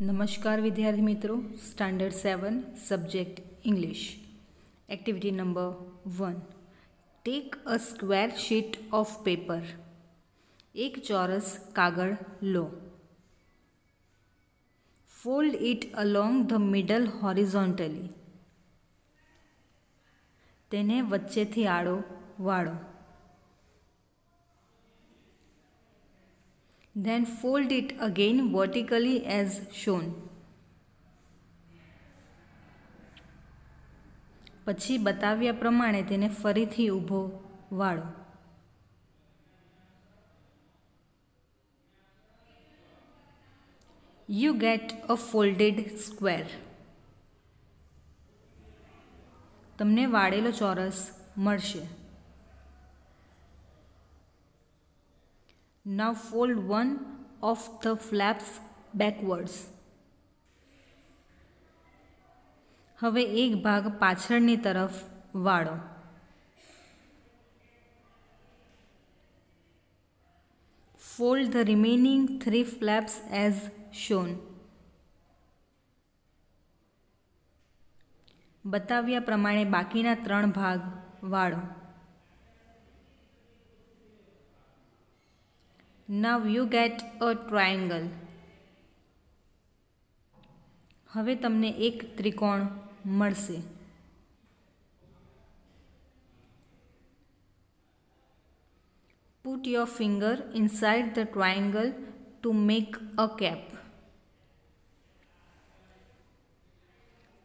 નમસ્કાર વિદ્યાર્થી મિત્રો, standard 7 subject English. Activity number 1. Take a square sheet of paper. એક ચોરસ કાગળ લો. Fold it along the middle horizontally. તેને વચ્ચેથી આડો વાળો. Then fold it again vertically as shown. પછી બતાવ્યા પ્રમાણે તેને ફરીથી ઊભો વાળો. You get a folded square. તમને વાળેલો ચોરસ મળશે. Now fold one of the flaps backwards. હવે એક ભાગ પાછળની તરફ વાળો. Fold the remaining 3 flaps as shown. બતાવ્યા પ્રમાણે બાકીના 3 ભાગ વાળો. Now you get a triangle. હવે તમને એક ત્રિકોણ મળશે. Put your finger inside the triangle to make a cap.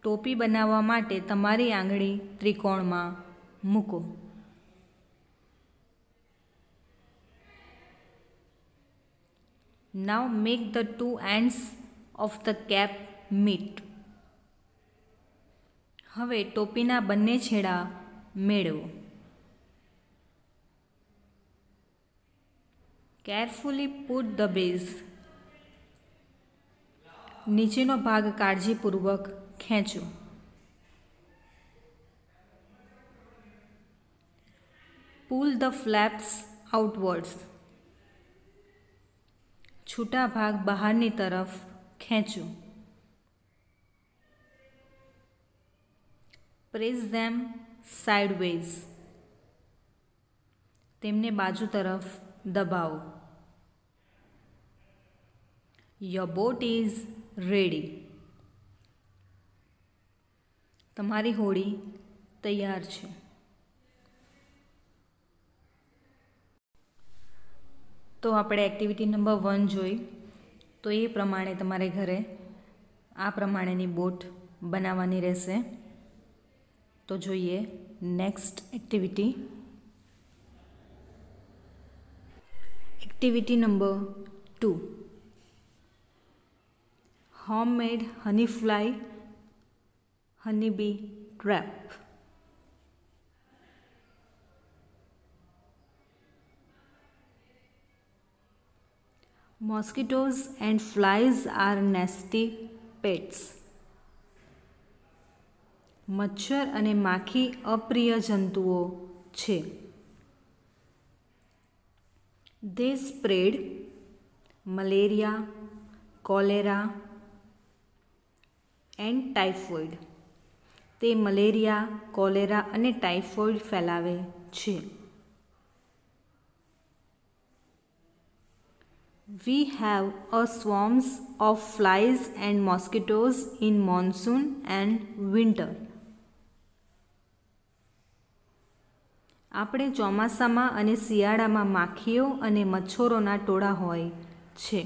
ટોપી બનાવવા માટે તમારી આંગળી ત્રિકોણમાં મૂકો. Now make the 2 ends of the cap meet. હવે ટોપીના બંને છેડા મેળવો. Carefully put the base. નીચેનો ભાગ કાળજીપૂર્વક ખેંચો. Pull the flaps outwards. છૂટા ભાગ બહારની તરફ ખેંચો. Press them sideways. તેમને બાજુ તરફ દબાવો. Your boat is ready. તમારી હોડી તૈયાર છે. તો આપણે એક્ટિવિટી નંબર 1 જોઈ. તો એ પ્રમાણે તમારે ઘરે આ પ્રમાણેની બોટ બનાવવાની રહેશે. તો જોઈએ next activity. Activity number 2. Homemade honey fly honeybee trap. Mosquitoes and flies are nasty pets. મચ્છર અને માખી અપ્રિય જંતુઓ છે. They spread malaria, cholera and typhoid. તે મલેરિયા, કોલેરા અને ટાઇફોઇડ ફેલાવે છે. We have a swarms of flies and mosquitoes in monsoon and winter. આપણે ચોમાસામાં અને શિયાળામાં માખીઓ અને મચ્છરોના ટોળા હોય છે.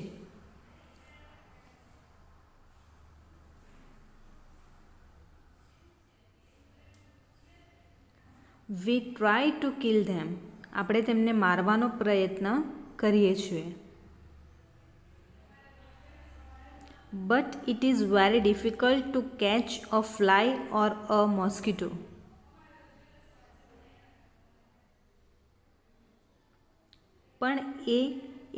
We try to kill them. આપણે તેમને મારવાનો પ્રયત્ન કરીએ છીએ. But it is very difficult to catch a fly or a mosquito. પણ એ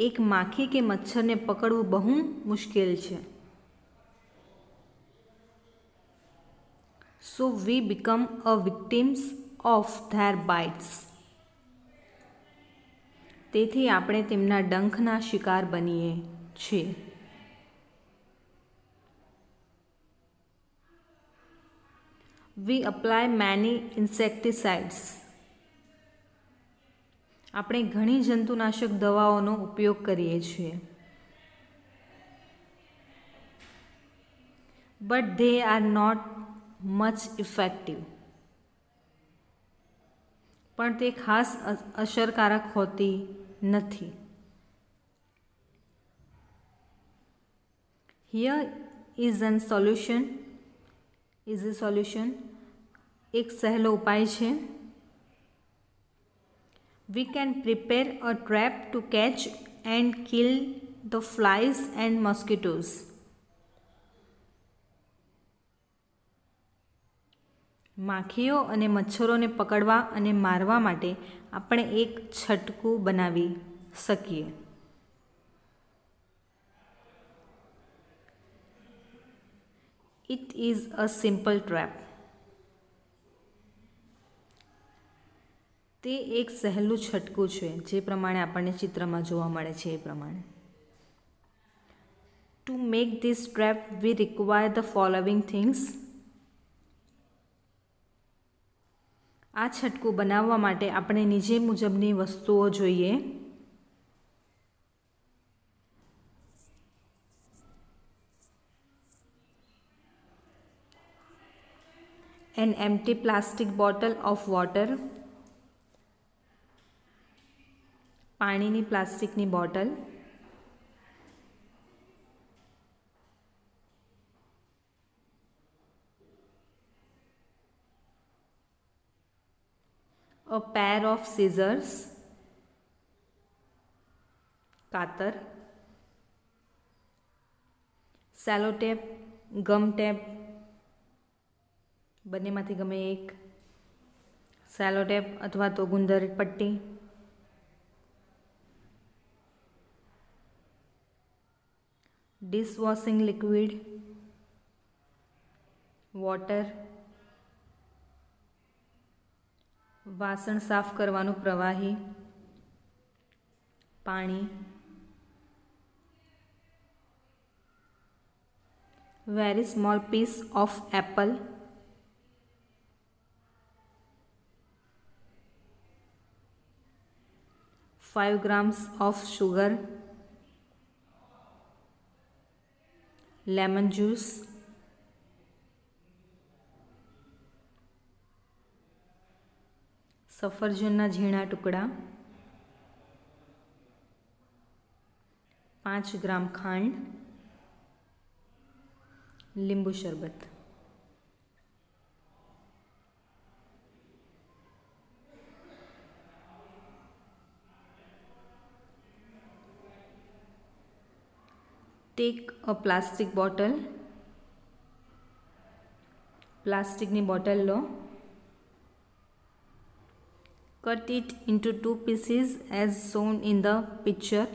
એક માખી કે મચ્છરને પકડવું બહુ મુશ્કેલ છે. So we become a victims of their bites. તેથી આપણે તેમના ડંખના શિકાર બનીએ છીએ. We apply many insecticides. આપણે ઘણી જંતુનાશક દવાઓનો ઉપયોગ કરીએ છીએ. But they are not much effective. પણ તે ખાસ અસરકારક હોતી નથી. Here is a solution. એક સહેલો ઉપાય છે. We can prepare a trap to catch and kill the flies and mosquitoes. માખીઓ અને મચ્છરોને પકડવા અને મારવા માટે આપણે એક છટકું બનાવી શકીએ. It is a simple trap. તે એક સહેલું છટકું છે, જે પ્રમાણે આપણને ચિત્રમાં જોવા મળે છે એ પ્રમાણે. To make this trap we require the following things. આ છટકું બનાવવા માટે આપણે નીચે મુજબની વસ્તુઓ જોઈએ. An empty plastic bottle of water. પાણીની પ્લાસ્ટિકની bottle. A pair of scissors. કાતર. સેલો ટેપ, ગમ ટેપ, બંનેમાંથી ગમે એક. સેલો ટેપ અથવા તો ગુંદર પટ્ટી. ડિશવોશિંગ લિક્વિડ, વોટર, વાસણ સાફ કરવાનું પ્રવાહી, પાણી, very small piece of apple, 5 grams of sugar, lemon juice, સફરજનના ઝીણા ટુકડા, 5 ગ્રામ ખાંડ, લીંબુ શરબત. Take a plastic bottle. પ્લાસ્ટિકની બોટલ લો. Cut it into 2 pieces as shown in the picture.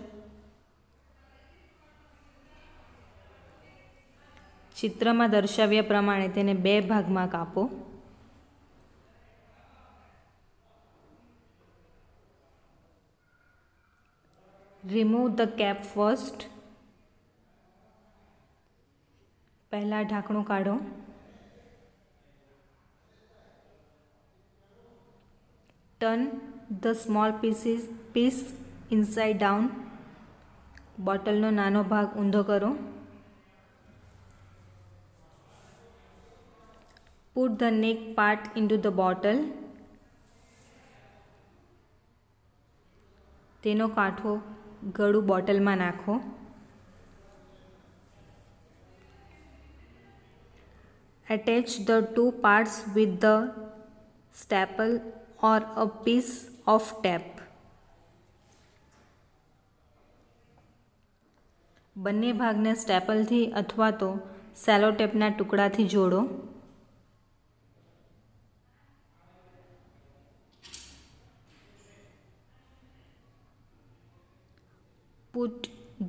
ચિત્રમાં દર્શાવ્યા પ્રમાણે તેને 2 ભાગમાં કાપો. Remove the cap first. પહેલા ઢાંકણું કાઢો. Turn the small piece inside down. બોટલનો નાનો ભાગ ઊંધો કરો. Put the neck part into the bottle. તેનો કાંઠો ગળું બોટલમાં નાખો. Attach the 2 parts with the staple or a piece of tape. બંને ભાગને સ્ટેપલથી અથવા તો સેલો ટેપના ટુકડાથી જોડો.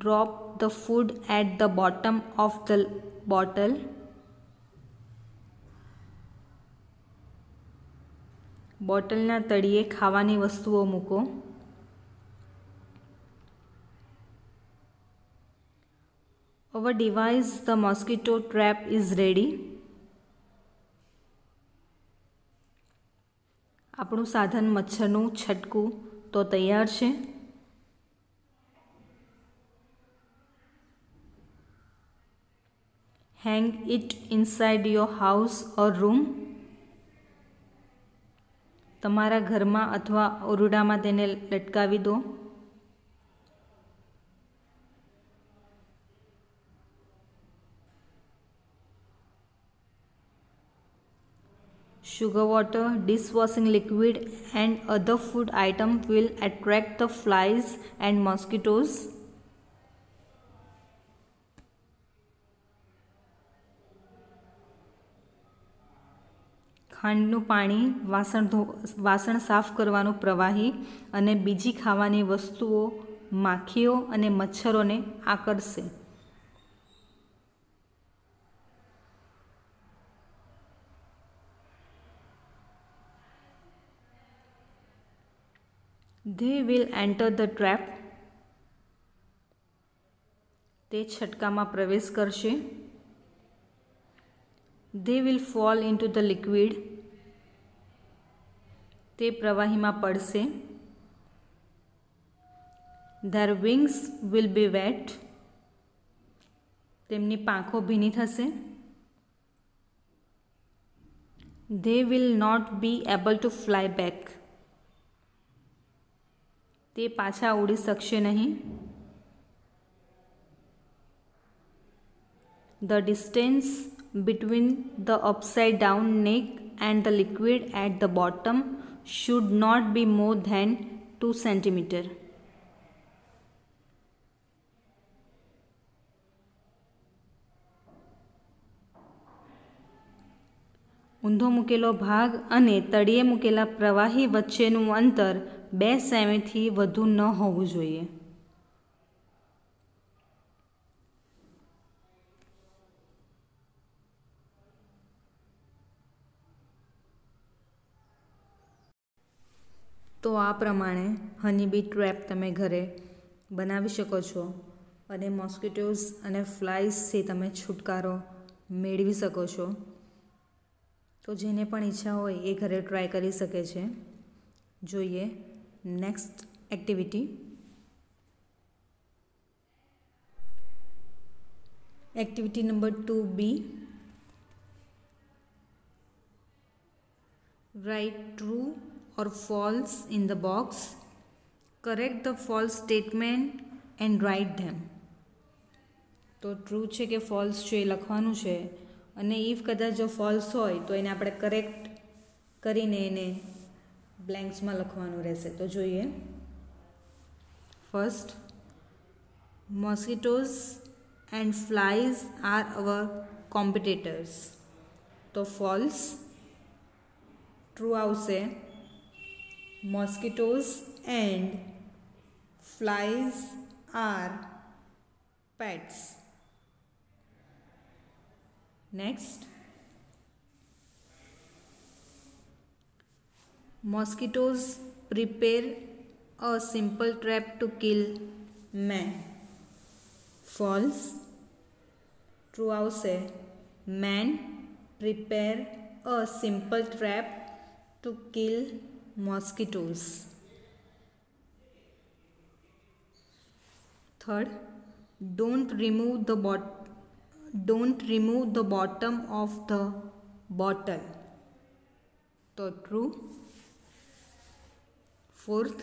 Drop the food at the bottom of the bottle. બોટલના તળિયે ખાવાની વસ્તુઓ મૂકો. Our device, the mosquito trap, is ready. આપણું સાધન મચ્છરનું છટકું તો તૈયાર છે. Hang it inside your house or room. તમારા ઘરમાં અથવા ઓરડામાં તેને લટકાવી દો. Sugar water, dishwashing liquid and other food items will attract the flies and mosquitoes. ખાંડનું પાણી, વાસણ સાફ કરવાનું પ્રવાહી અને બીજી ખાવાની વસ્તુઓ માખીઓ અને મચ્છરોને આકર્ષશે. They will enter the trap. તે છટકામાં પ્રવેશ કરશે. They will fall into the liquid. તે પ્રવાહીમાં પડશે. Their wings will be wet. તેમની પાંખો ભીની થશે. They will not be able to fly back. તે પાછા ઉડી શકશે નહીં. The distance between the upside down neck and the liquid at the bottom should not be more than 2 cm. ઊંધો મૂકેલો ભાગ અને તળિયે મૂકેલા પ્રવાહી વચ્ચેનું અંતર 2 સેમીથી વધુ ન હોવું જોઈએ. તો આ પ્રમાણે હનીબી ટ્રેપ તમે ઘરે બનાવી શકો છો અને મોસ્કિટોઝ અને ફ્લાઇઝથી તમે છુટકારો મેળવી શકો છો. તો જેને પણ ઈચ્છા હોય એ ઘરે ટ્રાય કરી શકે છે. જોઈએ next activity. Activity number 2B. Write true or false in the box. Correct the false statement and write them. તો ટ્રુ છે કે ફોલ્સ છે એ લખવાનું છે અને ઇફ કદાચ જો ફોલ્સ હોય તો એને આપણે કરેક્ટ કરીને એને બ્લેન્ક્સમાં લખવાનું રહેશે. તો જોઈએ. First, mosquitoes and flies are our competitors. તો ફોલ્સ. ટ્રુ આવશે mosquitoes and flies are pets. Next, mosquitoes prepare a simple trap to kill man. False. True આવશે man prepare a simple trap to kill mosquitoes. Third, don't remove the bottom of the bottle. So true. Fourth,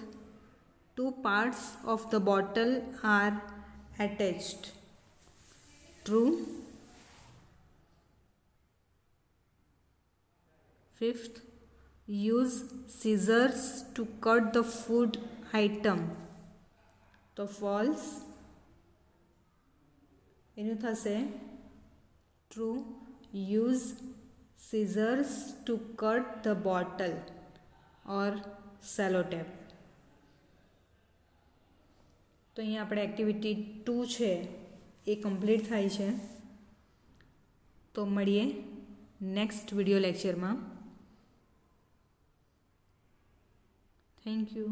2 parts of the bottle are attached. True. Fifth, use scissors to cut the food item. તો false. એનું થશે true. Use scissors to cut the bottle or cellotape. તો અહીંયા આપણે activity 2 છે એ complete થાય છે. તો મળીએ નેક્સ્ટ વિડીયો લેક્ચરમાં. Thank you.